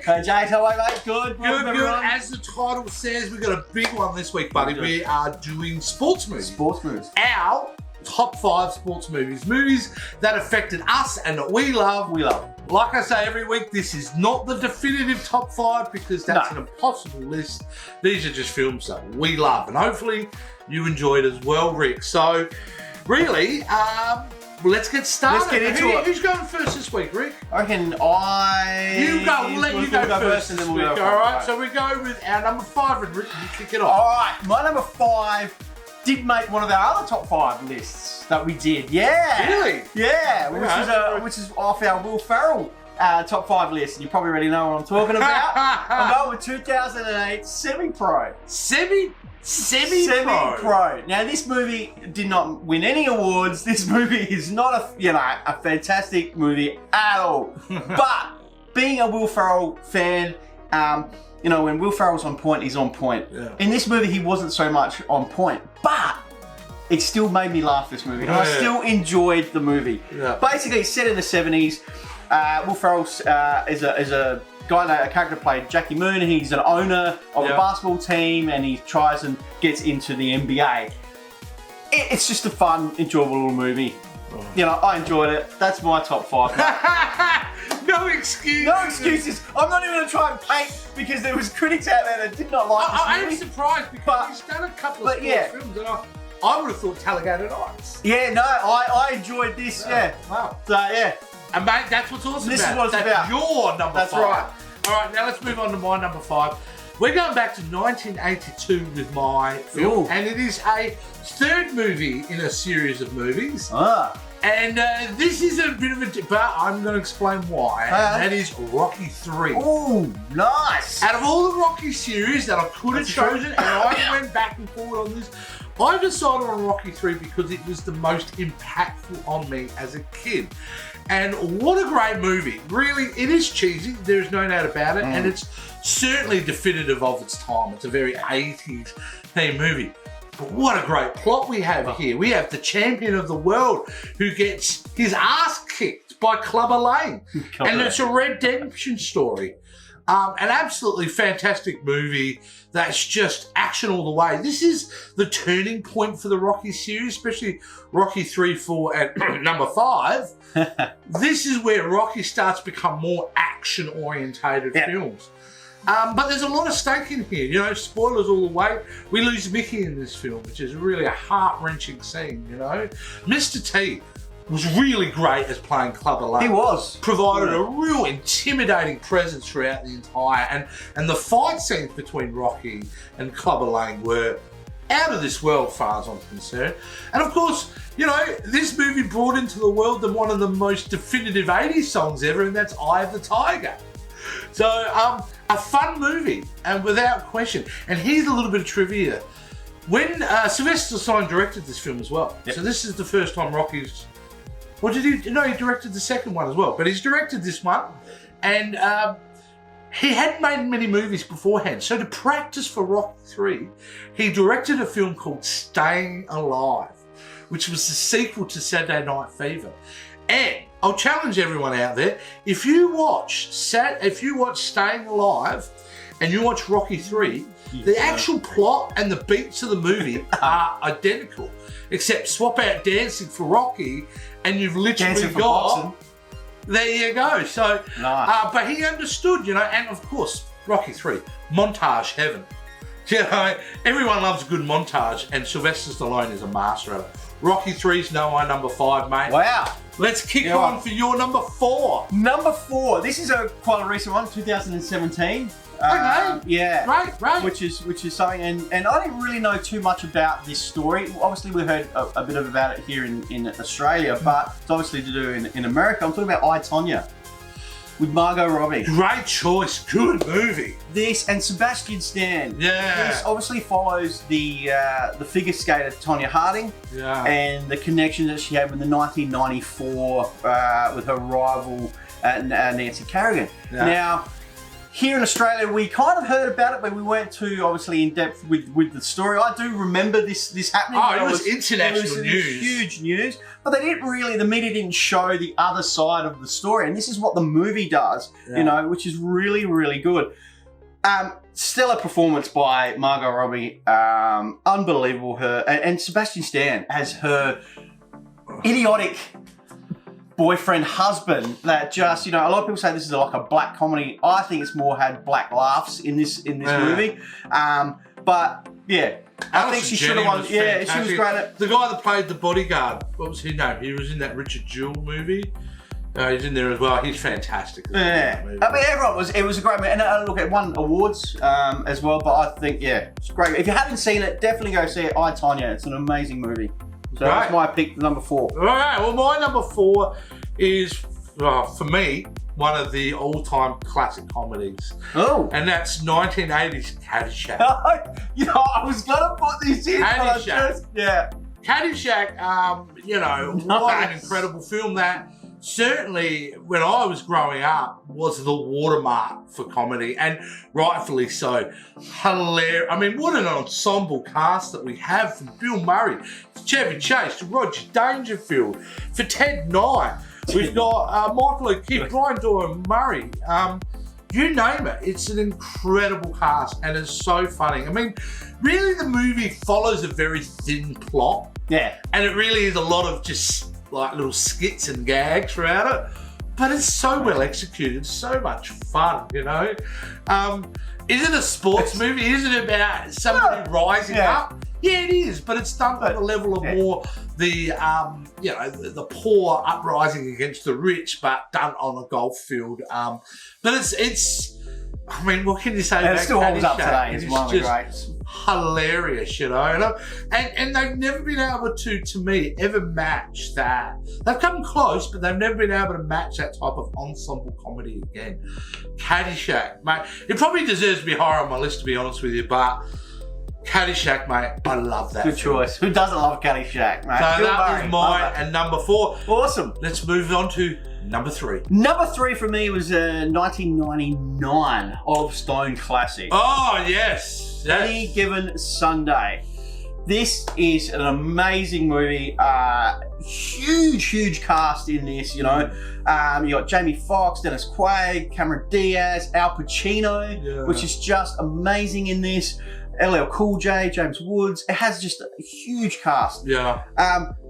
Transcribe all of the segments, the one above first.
Rick? Hey, James, how are you, mate? Good. Good. As the title says, we've got a big one this week, buddy. We are doing sports movies. Sports movies. Our top 5 sports movies. Movies that affected us and that we love. Like I say every week, this is not the definitive top 5 because that's an impossible list. These are just films that we love, and hopefully you enjoyed as well, Rick. So, really, let's get started. Let's get into it. Who's going first this week, Rick? I reckon You go. We'll let you go first and then this we'll week. go. All right. So we go with our number 5, and Rick, you kick it off. All right. My number 5 did make one of our other top 5 lists that we did. Yeah. Really? Yeah. Which is off our Will Ferrell top 5 list. And you probably already know what I'm talking about. I'm going with 2008 Semi-Pro. Semi-Pro. Now, this movie did not win any awards. This movie is not a fantastic movie at all. But being a Will Ferrell fan, when Will Ferrell's on point, he's on point. Yeah. In this movie, he wasn't so much on point, but it still made me laugh, this movie. And I still enjoyed the movie. Yeah. Basically, it's set in the 70s. Will Ferrell is a guy, a character played Jackie Moon. He's an owner of a basketball team, and he tries and gets into the NBA. It's just a fun, enjoyable little movie. Oh. I enjoyed it. That's my top 5. No excuses. No excuses. I'm not even going to try and paint because there was critics out there that did not like this movie. I am surprised because he's done a couple of sports films, and I would have thought Talladega Nights. Yeah, no, I enjoyed this. Yeah. Wow. So yeah. And mate, that's what's awesome this about is what it's about. Your number 5. That's right. All right, now let's move on to my number 5. We're going back to 1982 with my film, and it is a 3rd movie in a series of movies. And this is a bit of a debate. I'm going to explain why. And that is Rocky 3. Oh, nice. Out of all the Rocky series that I could have chosen, and I went back and forward on this, I decided on Rocky 3 because it was the most impactful on me as a kid. And what a great movie. Really, it is cheesy. There's no doubt about it. And it's certainly definitive of its time. It's a very 80s themed movie. But what a great plot we have here. We have the champion of the world who gets his ass kicked by Clubber Lang. And it's a redemption story. An absolutely fantastic movie that's just action all the way. This is the turning point for the Rocky series, especially Rocky 3, 4, and number 5. This is where Rocky starts to become more action-orientated films. But there's a lot of stake in here, spoilers all the way. We lose Mickey in this film, which is really a heart-wrenching scene, Mr. T was really great as playing Clubber Lang. He was. Provided a real intimidating presence throughout the entire, and the fight scenes between Rocky and Clubber Lang were out of this world, as far as I'm concerned. And of course, this movie brought into the world one of the most definitive 80s songs ever, and that's Eye of the Tiger. So, a fun movie, and without question. And here's a little bit of trivia. When Sylvester Stallone directed this film as well, so this is the first time Rocky's... Well, he directed the second one as well, but he's directed this one, and he hadn't made many movies beforehand. So to practice for Rocky 3, he directed a film called Staying Alive, which was the sequel to Saturday Night Fever. And I'll challenge everyone out there, if you watch Staying Alive and you watch Rocky 3, the actual plot and the beats of the movie are identical, except swap out dancing for Rocky and you've literally got... Boxing. There you go. So, nice. But he understood, and of course, Rocky 3, montage heaven. Everyone loves a good montage, and Sylvester Stallone is a master of it. Rocky 3's my number 5, mate. Wow. Let's kick on for your number 4. Number 4. This is quite a recent one, 2017. Okay. Yeah. Right. Which is something, and I didn't really know too much about this story. Obviously, we heard a bit about it here in Australia, but it's obviously to do in America. I'm talking about I, Tonya with Margot Robbie. Great choice. Good movie. This and Sebastian Stan. Yeah. This obviously follows the figure skater Tonya Harding. Yeah. And the connection that she had with the 1994 with her rival Nancy Kerrigan. Yeah. Now, here in Australia, we kind of heard about it, but we weren't too obviously in depth with the story. I do remember this happening. Oh, it was international news. Huge news. But they didn't really, the media didn't show the other side of the story. And this is what the movie does, you know, which is really, really good. Stellar performance by Margot Robbie. Unbelievable. And Sebastian Stan as her idiotic boyfriend, husband, that just, you know, a lot of people say this is like a black comedy. I think it's more had black laughs in this movie. But yeah, I think she should have won. Yeah, she was great at... The guy that played the bodyguard, what was his name? He was in that Richard Jewell movie. He's in there as well. He's fantastic. Yeah, I mean, everyone was. It was a great movie, and look, it won awards as well. But I think, yeah, it's great. If you haven't seen it, definitely go see it. I, Tonya. It's an amazing movie. So that's my pick, number 4. All right. Well, my number 4 is for me one of the all-time classic comedies. Oh, and that's 1980s Caddyshack. You know, I was gonna put this in. Caddyshack. Yeah. Caddyshack. You know, what an incredible film that. Certainly, when I was growing up, was the watermark for comedy, and rightfully so. Hilarious. I mean, what an ensemble cast that we have, from Bill Murray to Chevy Chase to Roger Dangerfield, for Ted Nye. We've got Michael O'Keefe, Brian Doyle Murray. You name it. It's an incredible cast, and it's so funny. I mean, really, the movie follows a very thin plot. Yeah. And it really is a lot of just like little skits and gags throughout it, but it's so well executed, so much fun, you know. Is it a sports movie? Is it about somebody rising up? Yeah, it is, but it's done at the level of more the you know, the poor uprising against the rich, but done on a golf field. But it's I mean, what can you say about it? Still holds up today. It's one of the greats. Hilarious, you know, and they've never been able to me, ever match that. They've come close, but they've never been able to match that type of ensemble comedy again. Caddyshack, mate, it probably deserves to be higher on my list, to be honest with you, but Caddyshack, mate, I love that. Good choice. Who doesn't love Caddyshack, mate? So that was mine, and number 4. Awesome. Let's move on to number 3. Number 3 for me was 1999 of Stone Classic. Oh, yes. Any Given Sunday. This is an amazing movie. Huge cast in this, you know. You got Jamie Foxx, Dennis Quaid, Cameron Diaz, Al Pacino, which is just amazing in this. LL Cool J, James Woods. It has just a huge cast. Yeah.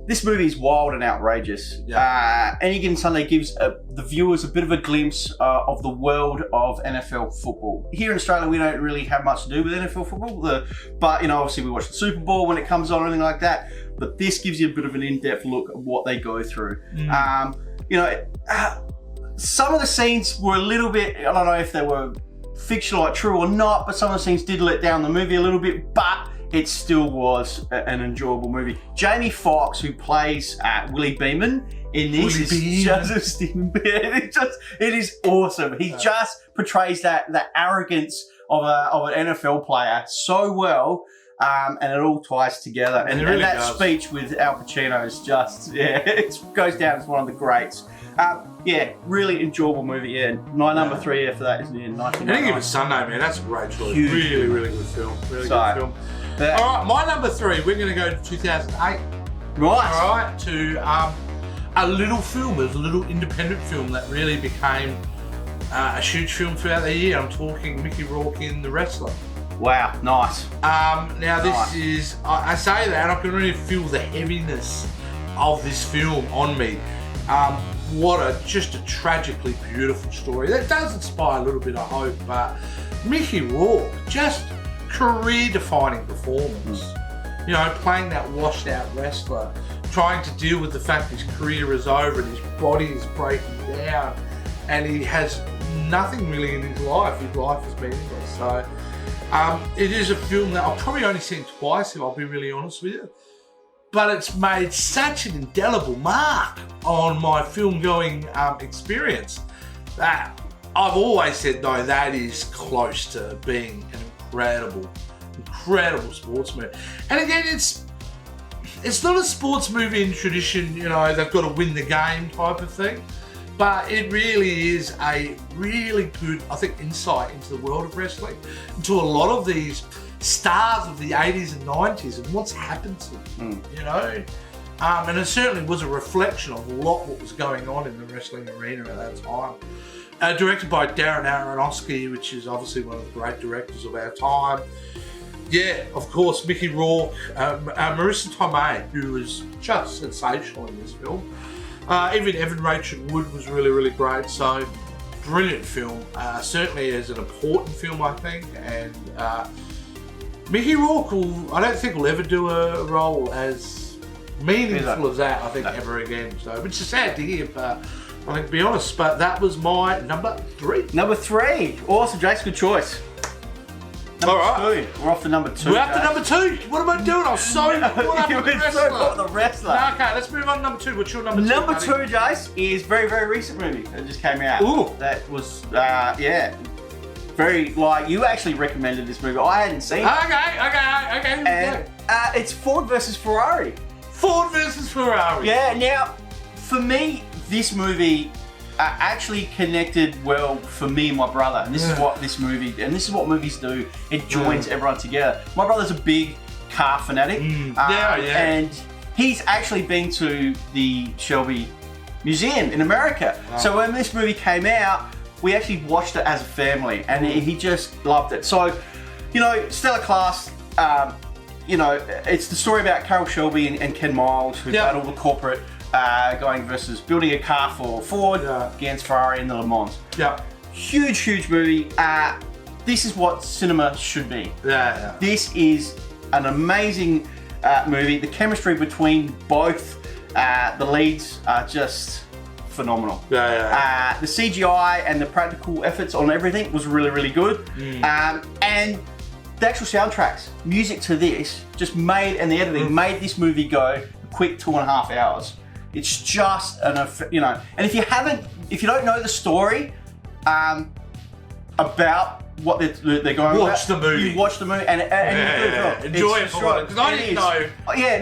This movie is wild and outrageous. Yeah. Any Given Sunday gives the viewers a bit of a glimpse of the world of NFL football. Here in Australia, we don't really have much to do with NFL football, but you know, obviously we watch the Super Bowl when it comes on or anything like that. But this gives you a bit of an in-depth look at what they go through. You know, some of the scenes were a little bit, I don't know if they were fictional, like true or not, but some of the scenes did let down the movie a little bit, but it still was an enjoyable movie. Jamie Foxx, who plays Willie Beeman in this, is just it is awesome. He just portrays that arrogance of an NFL player so well, and it all ties together. And that speech with Al Pacino is just, it goes down as one of the greats. Yeah, really enjoyable movie. Yeah, my number 3 for that is in 1999. I think it was Sunday, man. That's a great choice. Really good film. Really good film. Yeah. All right, my number 3. We're going to go to 2008. Right. All right, to a little film. It was a little independent film that really became a huge film throughout the year. I'm talking Mickey Rourke in The Wrestler. Wow, nice. Now this is, I say that, I can really feel the heaviness of this film on me. Just a tragically beautiful story. That does inspire a little bit of hope, but Mickey Rourke, just career-defining performance. You know, playing that washed-out wrestler, trying to deal with the fact his career is over and his body is breaking down, and he has nothing really in his life. His life is meaningless. So, it is a film that I've probably only seen twice, if I'll be really honest with you. But it's made such an indelible mark on my film-going experience that I've always said, no, that is close to being an incredible sports movie. And again, it's not a sports movie in tradition, you know, they've got to win the game type of thing. but it really is a really good, I think, insight into the world of wrestling, into a lot of these stars of the 80s and 90s and what's happened to them, you know? And it certainly was a reflection of a lot what was going on in the wrestling arena at that time. Directed by Darren Aronofsky, which is obviously one of the great directors of our time. Yeah, of course, Mickey Rourke, Marissa Tomei, who was just sensational in this film. Even Evan Rachel Wood was really, really great. So, brilliant film. Certainly is an important film, I think. And Mickey Rourke, I don't think will ever do a role as meaningful as that, I think, ever again. So, which is sad to hear, but I think, to be honest, but that was my number 3. Number 3. Awesome, Jake's good choice. Number Alright. 2. We're off to number 2. We're up to number 2. What am I doing? I was so caught up with the wrestler. So caught with the wrestler. No, okay, let's move on to number 2. What's your number 2? Number 2, Jace, is very, very recent movie that just came out. Ooh. That was, yeah. Very, like, you actually recommended this movie. I hadn't seen it. Okay. And it's Ford versus Ferrari. Ford versus Ferrari. Yeah, now, for me, this movie actually connected well for me and my brother. And this is what this movie, and this is what movies do. It joins everyone together. My brother's a big car fanatic. And he's actually been to the Shelby Museum in America. Wow. So when this movie came out, we actually watched it as a family, and he just loved it. So, you know, stellar cast. You know, it's the story about Carroll Shelby and Ken Miles, who battle the corporate going versus building a car for Ford against Ferrari in the Le Mans. Huge, huge movie. This is what cinema should be. This is an amazing movie. The chemistry between both the leads are just phenomenal. The CGI and the practical efforts on everything was really, really good. And the actual soundtracks, music to this, just made, and the editing made this movie go a quick 2.5 hours. It's just you know, and if you don't know the story about what they're going watch the movie. You watch the movie and enjoy it for it, because I didn't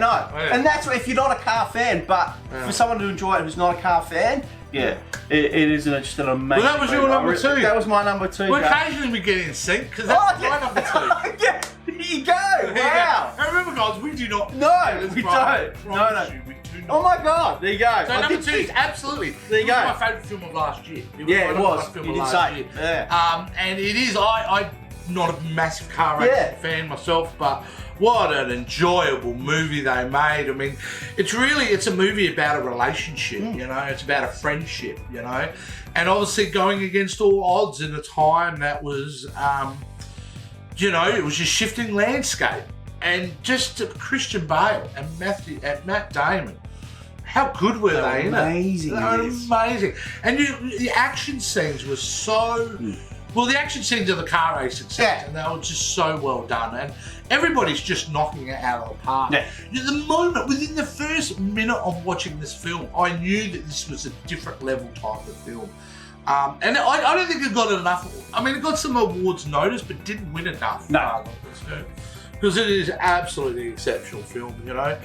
know. And that's if you're not a car fan, but for someone to enjoy it who's not a car fan, it is just an amazing. Well, that was your number 2. That was my number 2. Well, occasionally we get in sync, because that's my number 2. Yeah, there you go. Wow. And remember, guys, we do not. No, we don't. No. Oh my God! There you go. So number 2 is absolutely. There you go. My favourite film of last year. It was. You did say. Yeah. And it is. I'm not a massive car racing fan myself, but what an enjoyable movie they made. I mean, it's a movie about a relationship. You know, it's about a friendship. You know, and obviously going against all odds in a time that was, you know, it was a shifting landscape. And just Christian Bale and Matt Damon. How good were they? Amazing. They were amazing. And the action scenes were so... Well, the action scenes of the car racing scenes, and they were just so well done. And everybody's just knocking it out of the park. The moment, within the first minute of watching this film, I knew that this was a different level type of film. And I don't think it got enough... I mean, it got some awards notice, but didn't win enough. Because it is absolutely exceptional film, you know.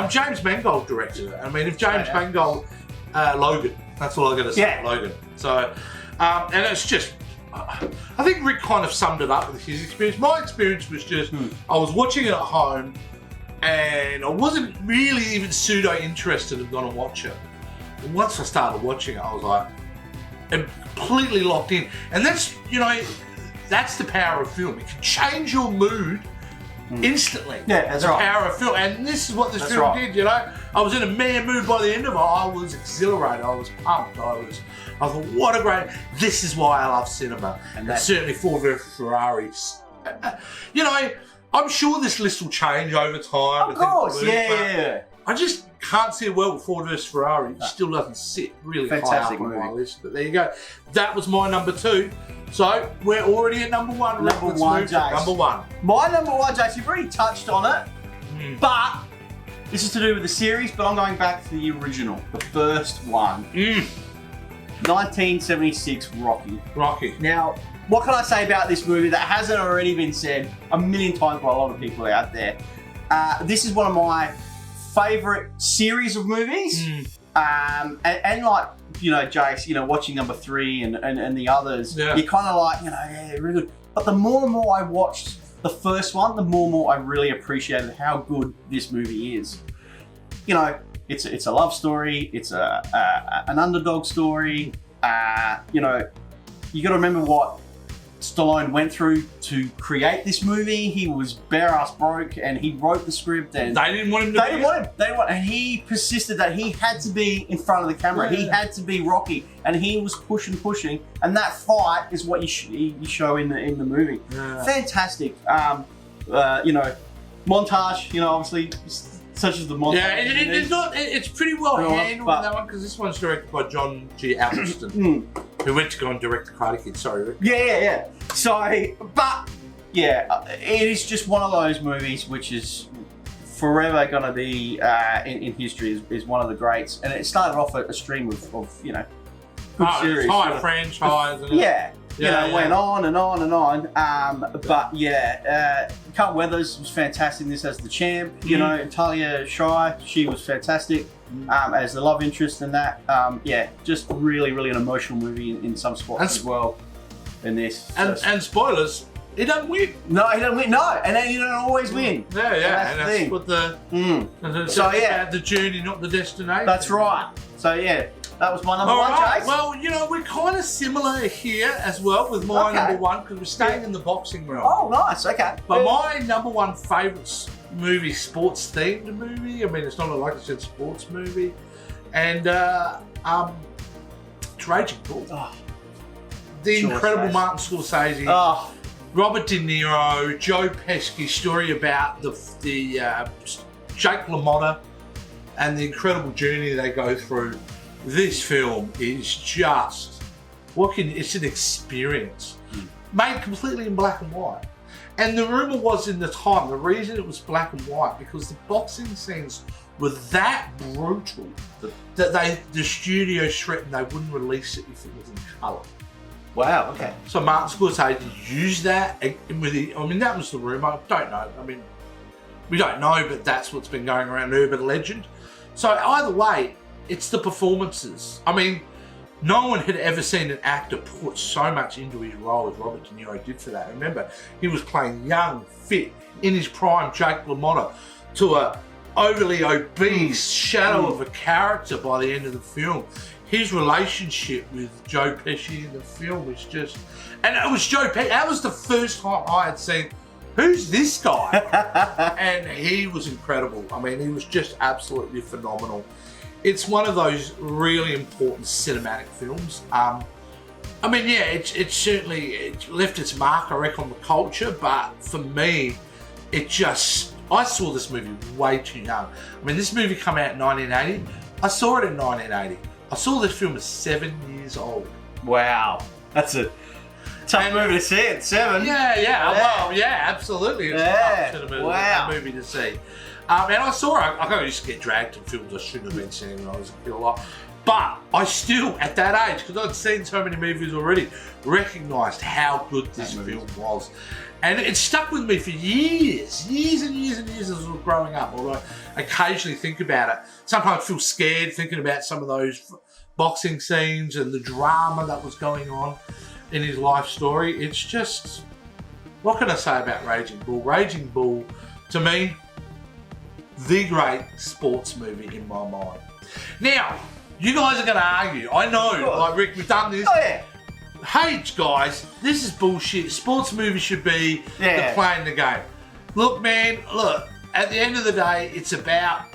James Mangold directed it. I mean, if James Mangold, Logan, that's all I got to say, Logan. So, and it's just, I think Rick kind of summed it up with his experience. My experience was just, I was watching it at home, and I wasn't really even pseudo interested in going to watch it. And once I started watching it, I was like, completely locked in. And that's, you know, that's the power of film. It can change your mood instantly. That's right. The power of film. And this is what this film did, you know. I was in a mad mood by the end of it. I was exhilarated. I was pumped. I thought, what a great... This is why I love cinema. And certainly Ford versus Ferrari. You know, I'm sure this list will change over time. Of course, yeah. I just can't see a world with Ford versus Ferrari. It still doesn't sit really high up on my list. But there you go. That was my number 2. So we're already at number 1. Number 1, Jace. Number 1. My number 1, Jace, you've already touched on it. But this is to do with the series, but I'm going back to the original, the first one. 1976 Rocky. Now, what can I say about this movie that hasn't already been said a million times by a lot of people out there? This is one of my favourite series of movies. And like Jace, watching number 3 and the others, Yeah. you're kind of like, yeah, really good. But the more and more I watched the first one, the more and more I really appreciated how good this movie is. It's a love story. It's an underdog story. You got to remember what Stallone went through to create this movie. He was bare ass broke, and he wrote the script, and They didn't want him to They didn't want, and he persisted that he had to be in front of the camera. Yeah. He had to be Rocky, and he was pushing, and that fight is what you show in the movie. Yeah. Fantastic. Montage. Obviously, such as the montage. Yeah, it's pretty well handled but- in that one, because this one's directed by John G. Appleton, who went to go and direct the Karate Kid. Sorry, Rick. Yeah. So, but yeah, it is just one of those movies which is forever going to be in history is one of the greats, and it started off a stream of good series. Entire franchise. And went on and on and on. But yeah, Carl Weathers was fantastic in this as the champ. Talia Shire, she was fantastic as the love interest in that. Just really, really an emotional movie in some spots as well. In this, and spoilers, he doesn't win. No, he doesn't win. No, and then you don't always win. Yeah, and that's what the the journey, not the destination. That's right. So yeah. That was my number one, right. Chase. Well, we're kind of similar here as well with my number one, because we're staying in the boxing realm. Oh, nice. Okay. But my number one favourite movie, sports themed movie. I mean, it's not like I said, sports movie, and it's Raging Bull. Oh, the incredible Martin Scorsese. Oh. Robert De Niro, Joe Pesci story about the Jake LaMotta and the incredible journey they go through. This film is just it's an experience made completely in black and white. And the rumor was in the time, the reason it was black and white, because the boxing scenes were that brutal that the studio threatened they wouldn't release it if it was in colour. Wow, okay. So Martin Scorsese used that with that was the rumor. I don't know. We don't know, but that's what's been going around, urban legend. So either way, it's the performances. No one had ever seen an actor put so much into his role as Robert De Niro did for that. Remember, he was playing young, fit, in his prime Jake LaMotta to a overly obese shadow of a character by the end of the film. His relationship with Joe Pesci in the film was just... And it was Joe Pesci. That was the first time I had seen, who's this guy? And he was incredible. He was just absolutely phenomenal. It's one of those really important cinematic films. It certainly left its mark, I reckon, on the culture, but for me, I saw this movie way too young. This movie came out in 1980. I saw it in 1980. I saw this film at 7 years old. Wow. That's a tough movie to see at 7. Yeah. Well, yeah, absolutely. It's a tough movie to see. And I saw it. I used to get dragged to films I shouldn't have been seeing when I was a kid a lot. But I still, at that age, because I'd seen so many movies already, recognised how good this film was. And it stuck with me for years and years as I was growing up. Although I occasionally think about it. Sometimes I feel scared thinking about some of those boxing scenes and the drama that was going on in his life story. It's just, what can I say about Raging Bull? Raging Bull, to me, the great sports movie in my mind. Now, you guys are going to argue. I know, like Rick, we've done this. Oh, yeah. Hey, guys, this is bullshit. Sports movies should be the playing the game. Look, man, at the end of the day, it's about,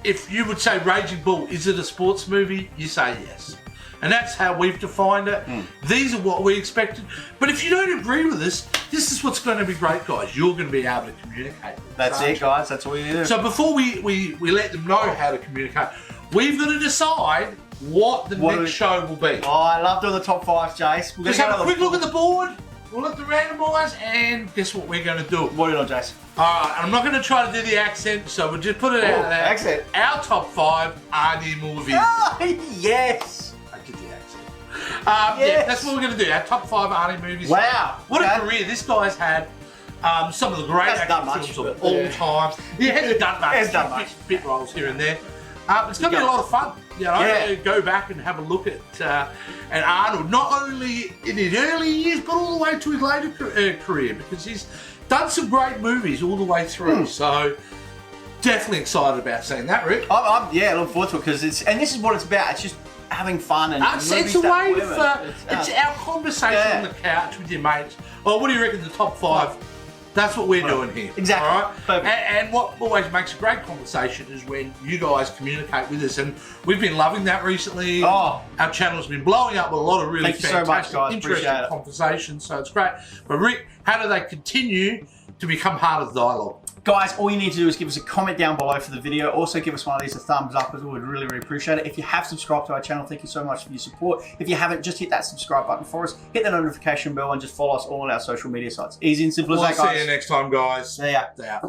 if you would say Raging Bull, is it a sports movie? You say yes. And that's how we've defined it. These are what we expected. But if you don't agree with us, this is what's going to be great, guys. You're going to be able to communicate with us. That's it, guys. That's all you do. So before we let them know how to communicate, we've got to decide what the next show will be. Oh, I love doing the top 5, Jace. Let's have a quick look at the board. We'll look at the randomise, and guess what we're going to do? What are you on, Jace? Alright, I'm not going to try to do the accent, so we'll just put it out there. Accent. Our top 5 Arnie movies. Oh, yes. I did the accent. Yeah, that's what we're going to do. Our top 5 Arnie movies. Wow. What a career this guy's had. Some of the great action films of all time. He hasn't done much. He hasn't done much. Bit roles here and there. It's going to be a lot of fun, you know. Yeah. Go back and have a look at Arnold, not only in his early years, but all the way to his later career, because he's done some great movies all the way through. So definitely excited about seeing that, Rick. Yeah, look forward to it because this is what it's about. It's just having fun and It's a way it's our conversation on the couch with your mates. Oh, what do you reckon the top 5? That's what we're doing here. Exactly. All right? Perfect. And what always makes a great conversation is when you guys communicate with us, and we've been loving that recently. Oh. Our channel's been blowing up with a lot of really Thank you so much, fantastic, guys. interesting Appreciate it. conversations. So it's great. But Rick, how do they continue to become part of the dialogue? Guys, all you need to do is give us a comment down below for the video. Also, give us one of these a thumbs up as well. We'd really, really appreciate it. If you have subscribed to our channel, thank you so much for your support. If you haven't, just hit that subscribe button for us. Hit the notification bell and just follow us all on our social media sites. Easy and simple as that, guys. See you next time, guys. See ya. See ya.